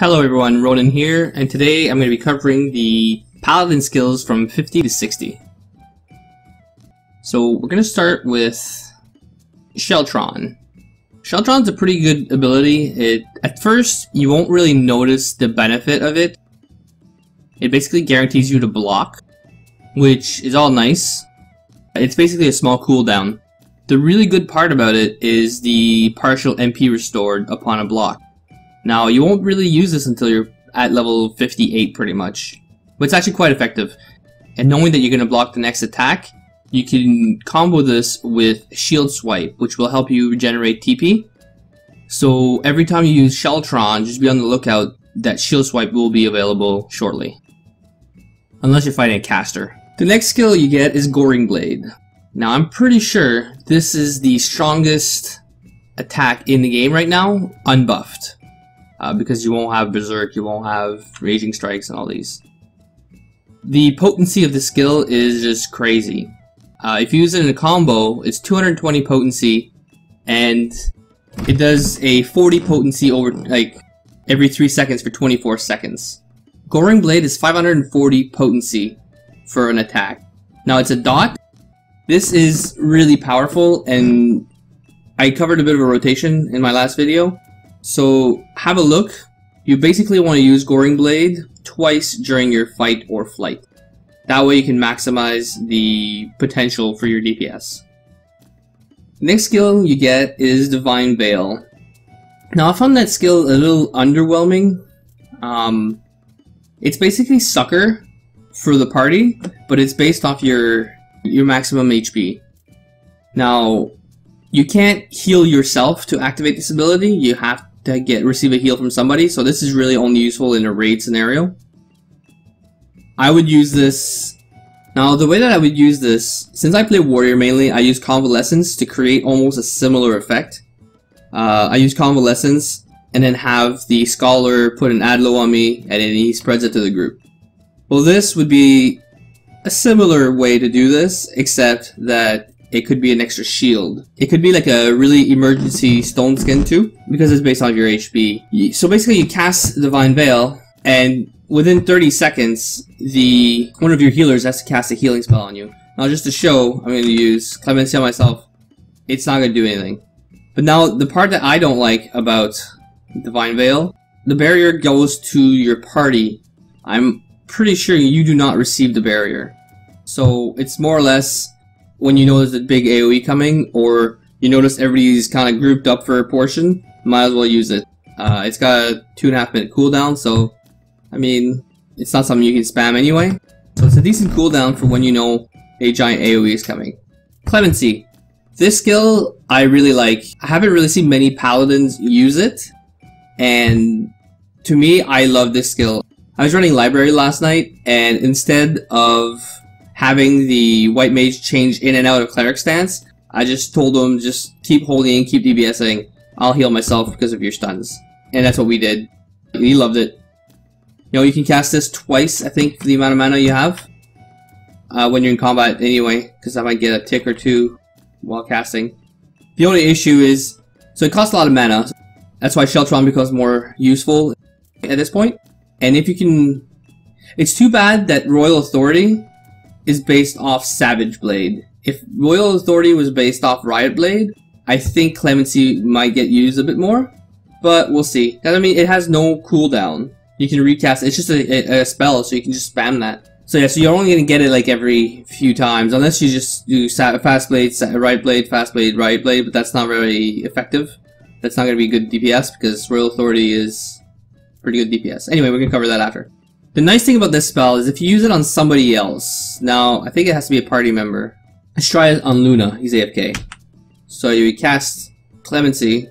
Hello everyone, Ronan here, and today I'm going to be covering the Paladin skills from 50 to 60. So we're going to start with Sheltron. Sheltron's a pretty good ability. At first, you won't really notice the benefit of it. It basically guarantees you to block, which is all nice. It's basically a small cooldown. The really good part about it is the partial MP restored upon a block. Now, you won't really use this until you're at level 58 pretty much, but it's actually quite effective. And knowing that you're going to block the next attack, you can combo this with Shield Swipe, which will help you regenerate TP. So every time you use Sheltron, just be on the lookout that Shield Swipe will be available shortly. Unless you're fighting a caster. The next skill you get is Goring Blade. Now I'm pretty sure this is the strongest attack in the game right now, unbuffed. Because you won't have Berserk, you won't have Raging Strikes and all these. The potency of the skill is just crazy. If you use it in a combo, it's 220 potency, and it does a 40 potency over every 3 seconds for 24 seconds. Goring Blade is 540 potency for an attack. Now it's a dot. This is really powerful, and I covered a bit of a rotation in my last video. So have a look. You basically want to use Goring Blade twice during your fight or flight. That way you can maximize the potential for your DPS. Next skill you get is Divine Veil. Now I found that skill a little underwhelming. It's basically Succor for the party, but it's based off your maximum HP. Now, you can't heal yourself to activate this ability. You have to receive a heal from somebody, so this is really only useful in a raid scenario. I would use this. Now, the way that I would use this, since I play Warrior mainly, I use Convalescence to create almost a similar effect. I use Convalescence and then have the Scholar put an Adlo on me, and then he spreads it to the group. Well, this would be a similar way to do this, except that it could be an extra shield. It could be like a really emergency stone skin too, because it's based on your HP. So basically you cast Divine Veil, and within 30 seconds, one of your healers has to cast a healing spell on you. Now just to show, I'm going to use Clemency on myself. It's not going to do anything. But now the part that I don't like about Divine Veil, the barrier goes to your party. I'm pretty sure you do not receive the barrier. So it's more or less when you notice a big AoE coming, or you notice everybody's kind of grouped up for a portion, might as well use it. It's got a 2.5 minute cooldown, so I mean, it's not something you can spam anyway. So it's a decent cooldown for when you know a giant AoE is coming. Clemency. This skill I really like. I haven't really seen many paladins use it, and to me, I love this skill. I was running library last night, and instead of having the white mage change in and out of cleric stance, I just told him just keep holding, keep DBSing. I'll heal myself because of your stuns. And that's what we did. He loved it. You know, you can cast this twice, I think, for the amount of mana you have. When you're in combat anyway, because I might get a tick or two while casting. The only issue is, so it costs a lot of mana. That's why Sheltron becomes more useful at this point. And if you can... It's too bad that Royal Authority is based off Savage Blade. If Royal Authority was based off Riot Blade, I think Clemency might get used a bit more, but we'll see. I mean, it has no cooldown. You can recast it. It's just a spell, so you can just spam that. So yeah, so you're only going to get it like every few times, unless you just do Fast Blade, Riot Blade, Fast Blade, Riot Blade, but that's not very effective. That's not going to be good DPS, because Royal Authority is pretty good DPS. Anyway, we're going to cover that after. The nice thing about this spell is if you use it on somebody else, now I think it has to be a party member. Let's try it on Luna, he's AFK. So you cast Clemency.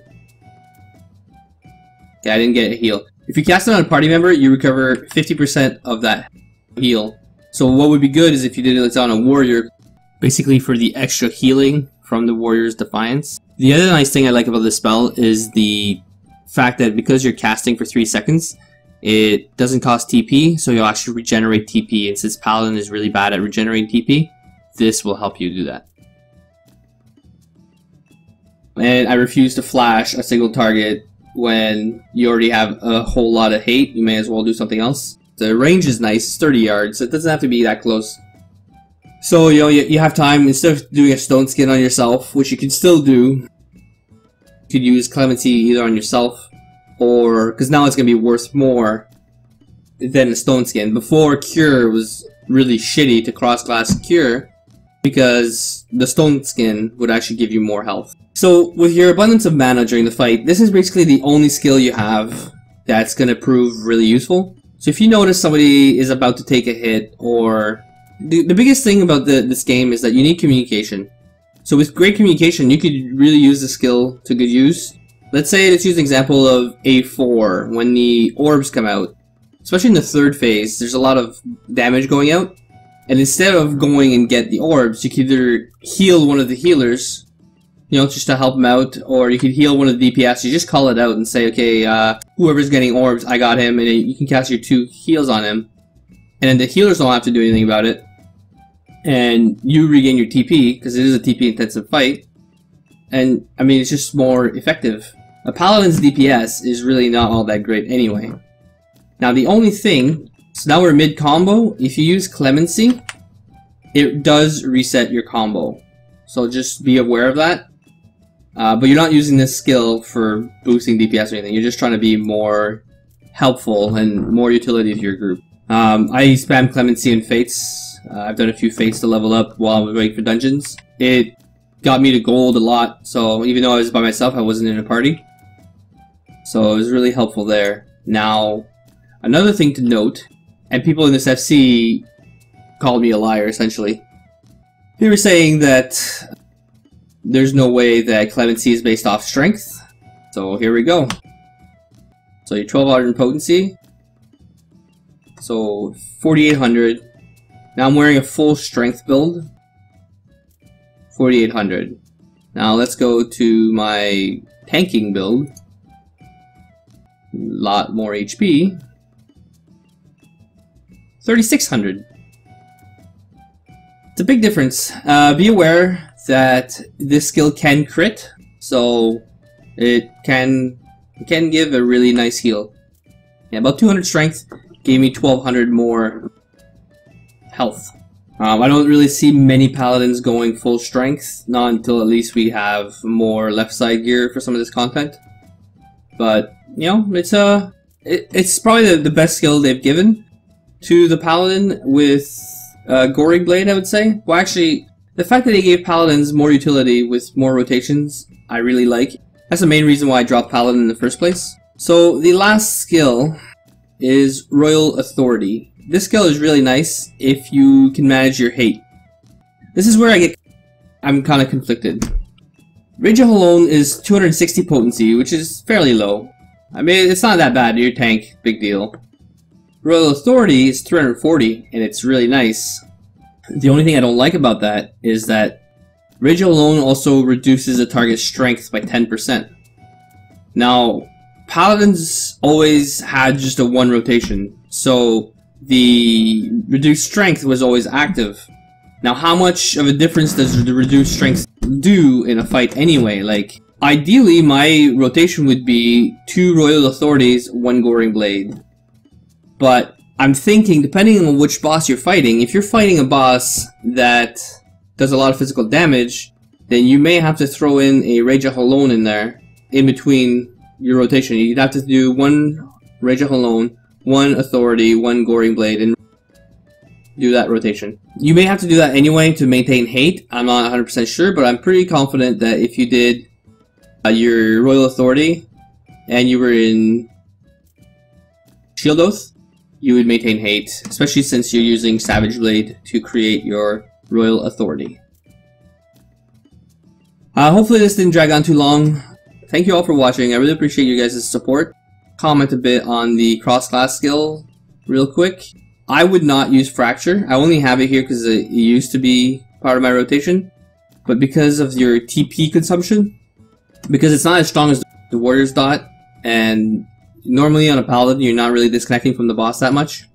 Okay, I didn't get a heal. If you cast it on a party member, you recover 50% of that heal. So what would be good is if you did it on a warrior, basically for the extra healing from the warrior's defiance. The other nice thing I like about this spell is the fact that because you're casting for 3 seconds, it doesn't cost TP, so you'll actually regenerate TP, and since Paladin is really bad at regenerating TP, this will help you do that. And I refuse to flash a single target when you already have a whole lot of hate. You may as well do something else. The range is nice, 30 yards, so it doesn't have to be that close. So, you know, you have time, instead of doing a stone skin on yourself, which you can still do, you could use Clemency either on yourself, or, because now it's going to be worth more than a stone skin. Before, Cure was really shitty to cross-class Cure, because the stone skin would actually give you more health. So, with your abundance of mana during the fight, this is basically the only skill you have that's going to prove really useful. So if you notice somebody is about to take a hit, or... The biggest thing about this game is that you need communication. So with great communication, you could really use the skill to good use. Let's use an example of A4, when the orbs come out. Especially in the third phase, there's a lot of damage going out. And instead of going and get the orbs, you could either heal one of the healers, you know, just to help them out, or you could heal one of the DPS. You just call it out and say, okay, whoever's getting orbs, I got him, and you can cast your 2 heals on him. And then the healers don't have to do anything about it. And you regain your TP, because it is a TP-intensive fight. And, I mean, it's just more effective. A Paladin's DPS is really not all that great anyway. Now, the only thing... So now we're mid-combo. If you use Clemency, it does reset your combo. So just be aware of that. But you're not using this skill for boosting DPS or anything. You're just trying to be more helpful and more utility to your group. I spam Clemency and Fates. I've done a few Fates to level up while I was waiting for dungeons. It got me to gold a lot, so even though I was by myself, I wasn't in a party. So it was really helpful there. Now, another thing to note, and people in this FC called me a liar, essentially. They were saying that there's no way that Clemency is based off strength. So here we go. So your 1200 in potency. So 4800. Now I'm wearing a full strength build. 4800. Now let's go to my tanking build. A lot more HP. 3600. It's a big difference. Be aware that this skill can crit, so it can give a really nice heal. Yeah, about 200 strength gave me 1200 more health. I don't really see many paladins going full strength, not until at least we have more left side gear for some of this content. But you know, it's probably the best skill they've given to the paladin with Goring Blade, I would say. Well, actually, the fact that they gave paladins more utility with more rotations, I really like. That's the main reason why I dropped paladin in the first place. So the last skill is Royal Authority. This skill is really nice if you can manage your hate. This is where I'm kind of conflicted. Rage alone is 260 potency, which is fairly low. I mean, it's not that bad. Your tank, big deal. Royal Authority is 340, and it's really nice. The only thing I don't like about that is that Rage alone also reduces the target's strength by 10%. Now, Paladins always had just a 1 rotation, so the reduced strength was always active. Now, how much of a difference does the reduced strength do in a fight anyway? Like, ideally, my rotation would be 2 Royal Authorities, 1 Goring Blade. But I'm thinking, depending on which boss you're fighting, if you're fighting a boss that does a lot of physical damage, then you may have to throw in a Rage alone in there, in between your rotation. You'd have to do 1 Rage alone, 1 Authority, 1 Goring Blade, and do that rotation. You may have to do that anyway to maintain hate. I'm not 100% sure, but I'm pretty confident that if you did your Royal Authority and you were in Shield Oath, you would maintain hate, especially since you're using Savage Blade to create your Royal Authority. Hopefully this didn't drag on too long. Thank you all for watching. I really appreciate you guys' support. Comment a bit on the cross-class skill real quick. I would not use Fracture. I only have it here because it used to be part of my rotation. But because of your TP consumption, because it's not as strong as the Warrior's Dot, and normally on a Paladin you're not really disconnecting from the boss that much,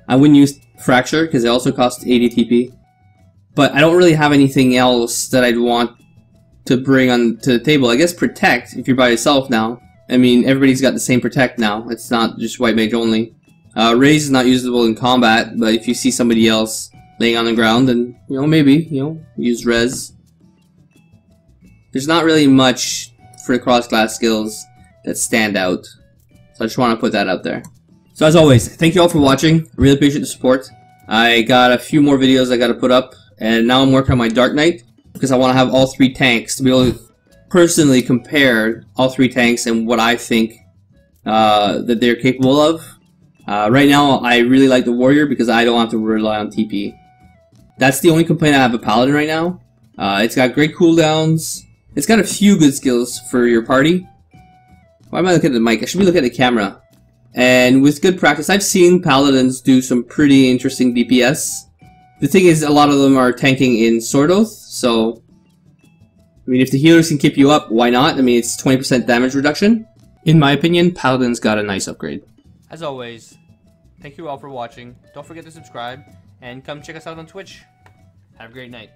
I wouldn't use Fracture because it also costs 80 TP. But I don't really have anything else that I'd want to bring on to the table. I guess Protect, if you're by yourself now, I mean, everybody's got the same protect now. It's not just white mage only. Raise is not usable in combat, but if you see somebody else laying on the ground, then, you know, maybe, you know, use res. There's not really much for the cross-class skills that stand out. So I just want to put that out there. So as always, thank you all for watching. I really appreciate the support. I got a few more videos I got to put up, and now I'm working on my Dark Knight because I want to have all 3 tanks to be able to personally compare all 3 tanks and what I think that they're capable of. Right now, I really like the Warrior because I don't have to rely on TP. That's the only complaint I have with Paladin right now. It's got great cooldowns. It's got a few good skills for your party. Why am I looking at the mic? I should be looking at the camera. And with good practice, I've seen Paladins do some pretty interesting DPS. The thing is, a lot of them are tanking in Sword Oath, so... I mean, if the healers can keep you up, why not? I mean, it's 20% damage reduction. In my opinion, Paladin's got a nice upgrade. As always, thank you all for watching. Don't forget to subscribe, and come check us out on Twitch. Have a great night.